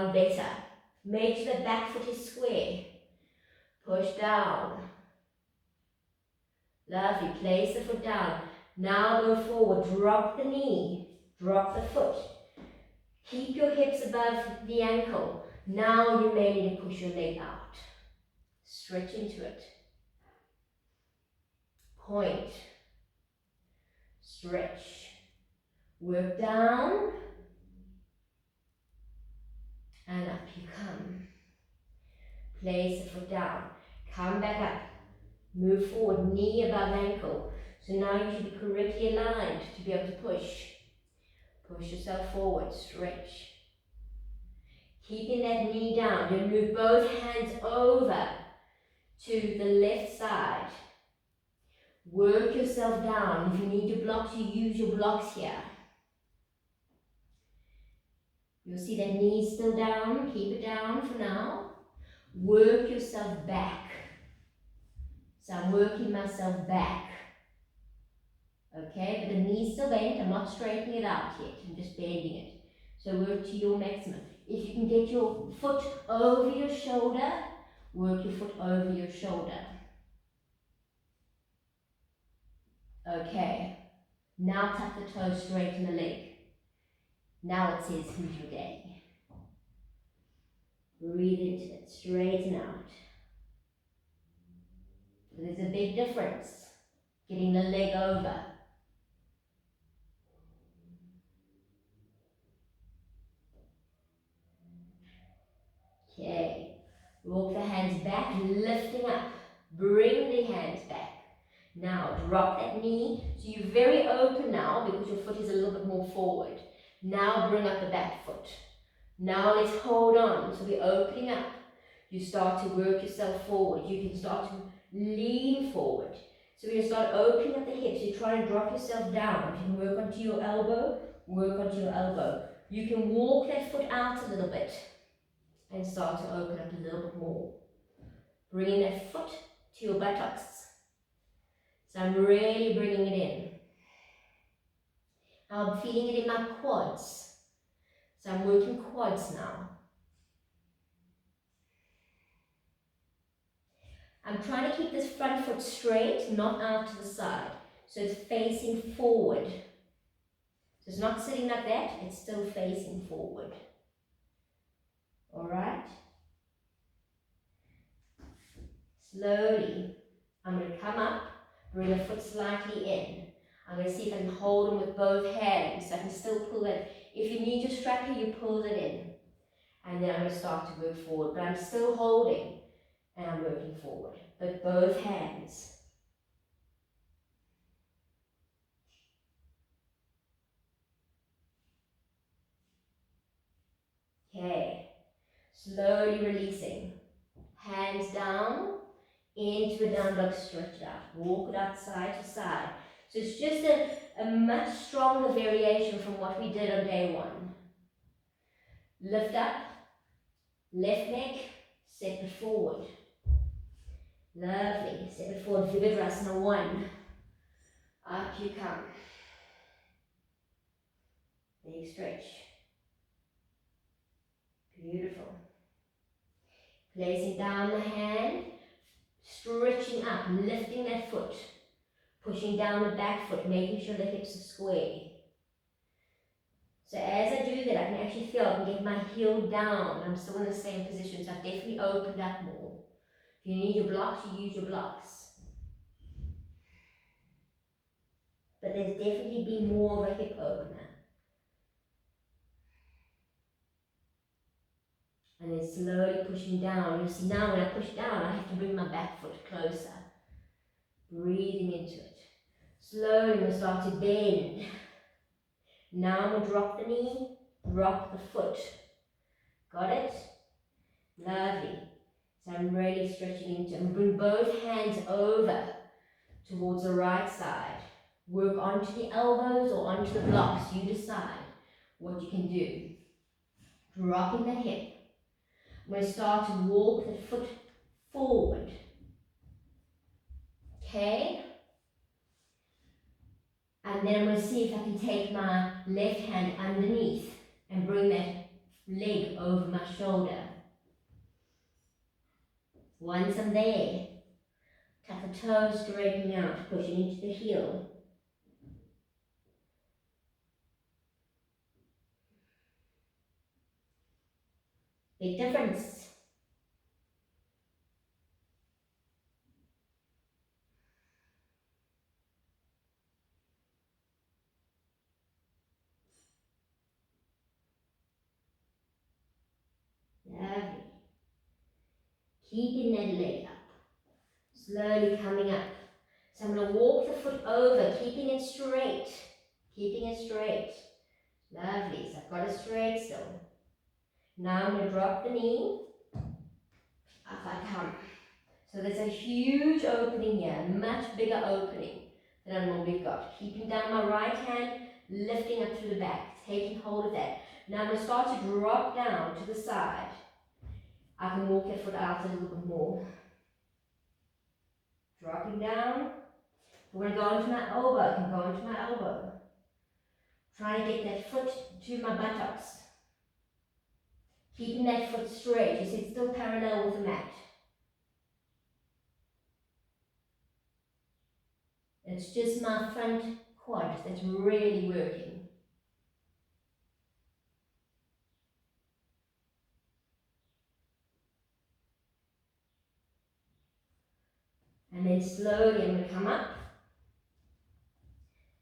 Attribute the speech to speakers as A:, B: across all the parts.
A: down better. Make sure the back foot is square. Push down. Lovely. Place the foot down. Now go forward. Drop the knee. Drop the foot. Keep your hips above the ankle. Now you may need to push your leg out. Stretch into it. Point. Stretch. Work down. And up you come. Place the foot down. Come back up. Move forward, knee above ankle. So now you should be correctly aligned to be able to push. Push yourself forward, stretch. Keeping that knee down, then move both hands over to the left side. Work yourself down. If you need your blocks, you use your blocks here. You'll see that knee is still down. Keep it down for now. Work yourself back. So I'm working myself back. Okay, but the knee's still bent. I'm not straightening it out yet. I'm just bending it. So work to your maximum. If you can get your foot over your shoulder, work your foot over your shoulder. Okay, now tuck the toes straight in the leg. Now it says, who's your daddy? Breathe into it, straighten out. So there's a big difference, getting the leg over. Okay, walk the hands back, lifting up. Bring the hands back. Now drop that knee. So you're very open now because your foot is a little bit more forward. Now bring up the back foot. Now let's hold on. So we're opening up. You start to work yourself forward. You can start to lean forward. So we're going to start opening up the hips. You try to drop yourself down. You can work onto your elbow. Work onto your elbow. You can walk that foot out a little bit and start to open up a little bit more. Bringing that foot to your buttocks. So I'm really bringing it in. I'm feeling it in my quads. So I'm working quads now. I'm trying to keep this front foot straight, not out to the side. So it's facing forward. So it's not sitting like that, it's still facing forward. Alright? Slowly, I'm going to come up, bring the foot slightly in. I'm going to see if I can hold them with both hands, so I can still pull it. If you need your strap here, you pull it in. And then I'm going to start to work forward, but I'm still holding, and I'm working forward, but both hands. Okay, slowly releasing. Hands down, into a down dog, stretch it out. Walk it out side to side. So it's just a much stronger variation from what we did on day one. Lift up, left leg, step it forward. Lovely, step it forward, Vipassana 1. Up you come. Big stretch. Beautiful. Placing down the hand, stretching up, lifting that foot. Pushing down the back foot, making sure the hips are square. So as I do that, I can actually feel I can get my heel down. I'm still in the same position, so I've definitely opened up more. If you need your blocks, you use your blocks. But there's definitely been more of a hip opener. And then slowly pushing down. You see now when I push down, I have to bring my back foot closer. Breathing into it. Slowly we'll start to bend. Now I'm going to drop the knee, drop the foot. Got it? Lovely. So I'm really stretching into it. And bring both hands over towards the right side. Work onto the elbows or onto the blocks. You decide what you can do. Dropping the hip. I'm going to start to walk the foot forward. Okay? And then I'm going to see if I can take my left hand underneath and bring that leg over my shoulder. Once I'm there, tuck the toes straightening out, pushing into the heel. Big difference. Lovely. Keeping that leg up. Slowly coming up. So I'm going to walk the foot over, keeping it straight. Keeping it straight. Lovely. So I've got it straight still. Now I'm going to drop the knee. Up I come. So there's a huge opening here, much bigger opening than I normally got. Keeping down my right hand, lifting up through the back, taking hold of that. Now I'm going to start to drop down to the side. I can walk your foot out a little bit more. Dropping down. If I want to go onto my elbow, I can go onto my elbow. Trying to get that foot to my buttocks. Keeping that foot straight. You see it's still parallel with the mat. It's just my front quad that's really working. And then slowly I'm going to come up.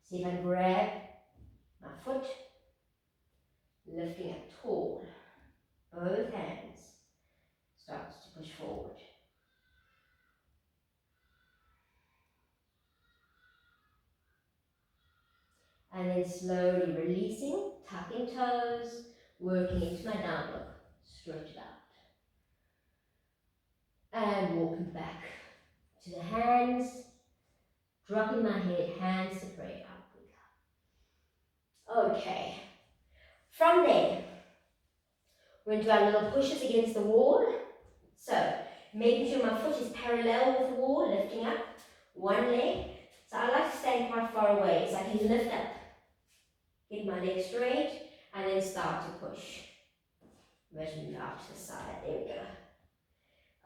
A: See if I can grab my foot, lifting up tall. Both hands starts to push forward. And then slowly releasing, tucking toes, working into my down dog. Stretch it out. And walking back to the hands, dropping my head, hands to pray, up we go. Okay. From there, we're going to do our little pushes against the wall. So, making sure my foot is parallel with the wall, lifting up one leg. So I like to stand quite far away so I can lift up, get my leg straight, and then start to push. Measuring out to the side, there we go.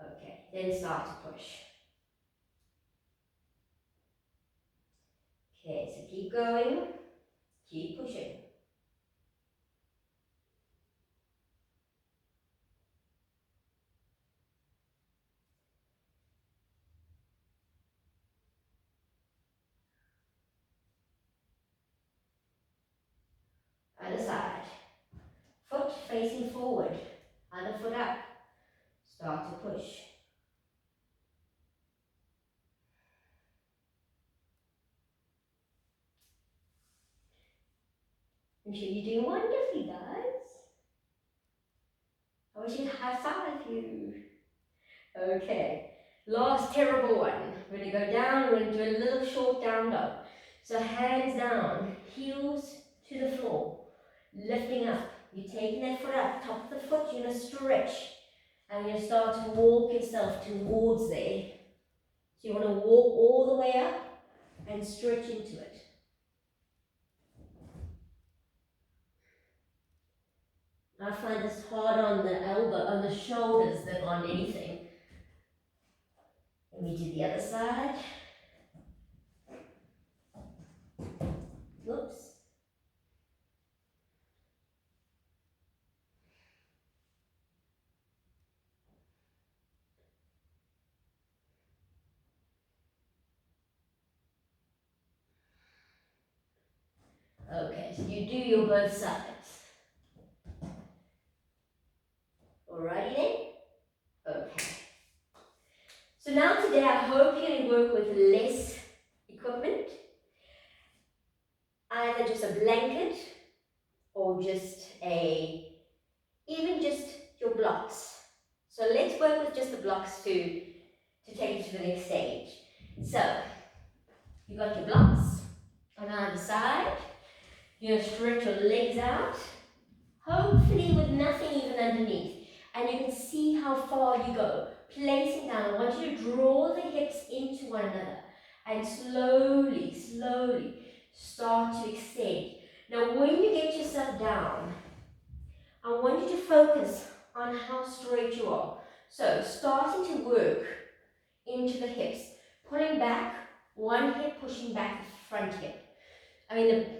A: Okay, then start to push. Okay, so keep going, keep pushing. Other side. Foot facing forward, other foot up. Start to push. I'm sure you're doing wonderfully, guys. I wish you'd high five you. Okay, last terrible one. We're going to go down, we're going to do a little short down dog. So hands down, heels to the floor, lifting up. You're taking that foot up, top of the foot, you're going to stretch. And you're going to start to walk yourself towards there. So you want to walk all the way up and stretch into it. I find this hard on the elbow, on the shoulders than on anything. Let me do the other side. Whoops. Okay, so you do your both sides. Alrighty then? Okay. So now today I hope you can work with less equipment. Either just a blanket or even just your blocks. So let's work with just the blocks to take you to the next stage. So, you've got your blocks on either side. You're going to stretch your legs out, hopefully with nothing even underneath. And you can see how far you go. Placing down, I want you to draw the hips into one another and slowly, slowly start to extend. Now when you get yourself down, I want you to focus on how straight you are. So starting to work into the hips, pulling back, one hip pushing back the front hip.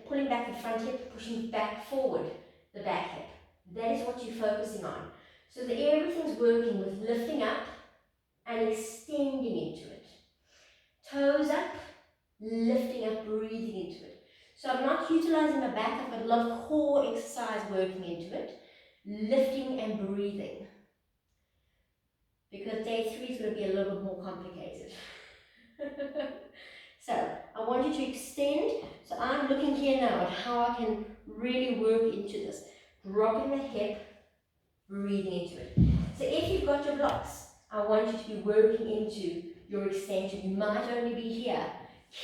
A: Pulling back the front hip, pushing back forward the back hip. That is what you're focusing on. So that everything's working with lifting up and extending into it. Toes up, lifting up, breathing into it. So I'm not utilizing my back, I've got a lot of core exercise working into it. Lifting and breathing. Because day 3 is going to be a little bit more complicated. So I want you to extend. So I'm looking here now at how I can really work into this. Dropping the hip, breathing into it. So if you've got your blocks, I want you to be working into your extension. You might only be here.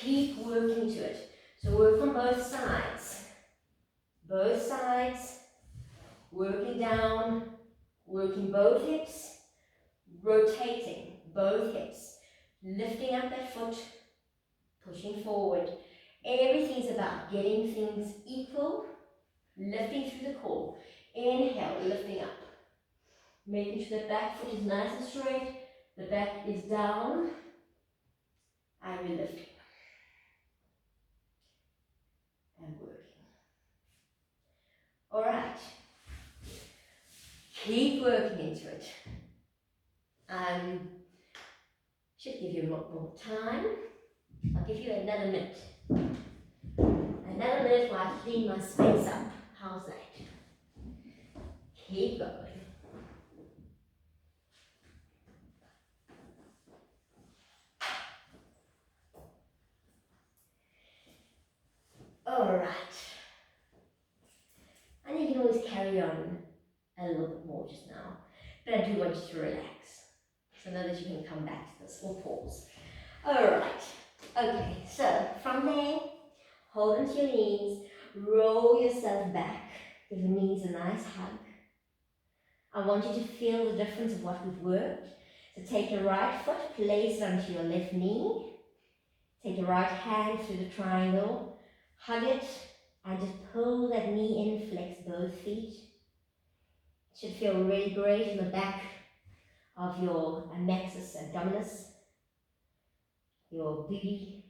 A: Keep working to it. So work from both sides. Both sides. Working down. Working both hips. Rotating both hips. Lifting up that foot. Pushing forward. Everything's about getting things equal. Lifting through the core. Inhale, lifting up. Making sure the back foot is nice and straight. The back is down. And we're lifting. And working. Alright. Keep working into it. Should give you a lot more time. I'll give you another minute. Another minute while I clean my space up. How's that? Keep going. Alright. And you can always carry on a little bit more just now. But I do want you to relax. So know that you can come back to this or pause. Alright. Okay, so from there, hold onto your knees, roll yourself back, give your knees a nice hug. I want you to feel the difference of what we've worked. So take your right foot, place it onto your left knee, take your right hand through the triangle, hug it, and just pull that knee in, flex both feet. It should feel really great in the back of your maxis abdominis, your booty.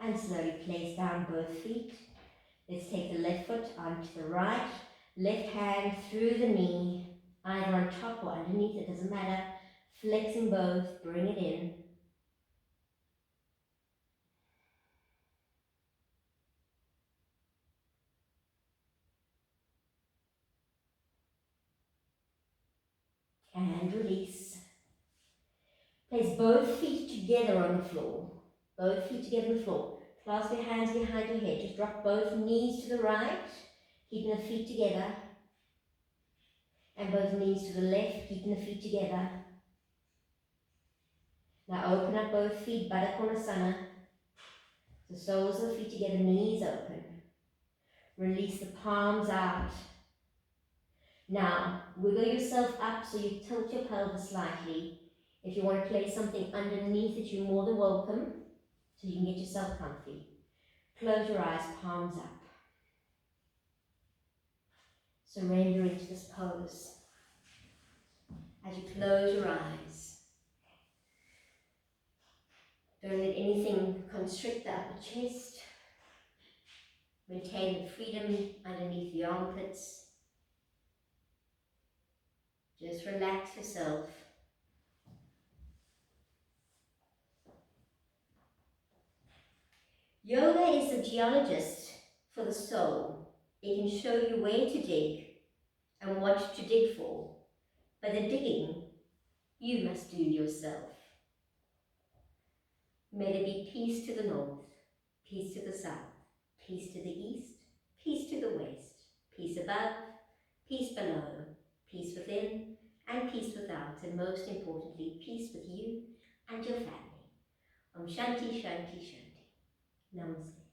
A: And slowly place down both feet. Let's take the left foot onto the right, left hand through the knee, either on top or underneath, it doesn't matter. Flexing both, bring it in. And release. Place both feet together on the floor. Both feet together on the floor. Clasp your hands behind your head. Just drop both knees to the right, keeping the feet together. And both knees to the left, keeping the feet together. Now open up both feet, Hanumanasana. The soles of the feet together, knees open. Release the palms out. Now, wiggle yourself up so you tilt your pelvis slightly. If you want to place something underneath it, you're more than welcome, so you can get yourself comfy. Close your eyes, palms up. Surrender into this pose. As you close your eyes, don't let anything constrict the upper chest. Maintain the freedom underneath the armpits. Just relax yourself. Yoga is the geologist for the soul. It can show you where to dig and what to dig for. But the digging, you must do yourself. May there be peace to the north, peace to the south, peace to the east, peace to the west, peace above, peace below, peace within, and peace without, and most importantly, peace with you and your family. Om Shanti, Shanti, Shanti. Namaste.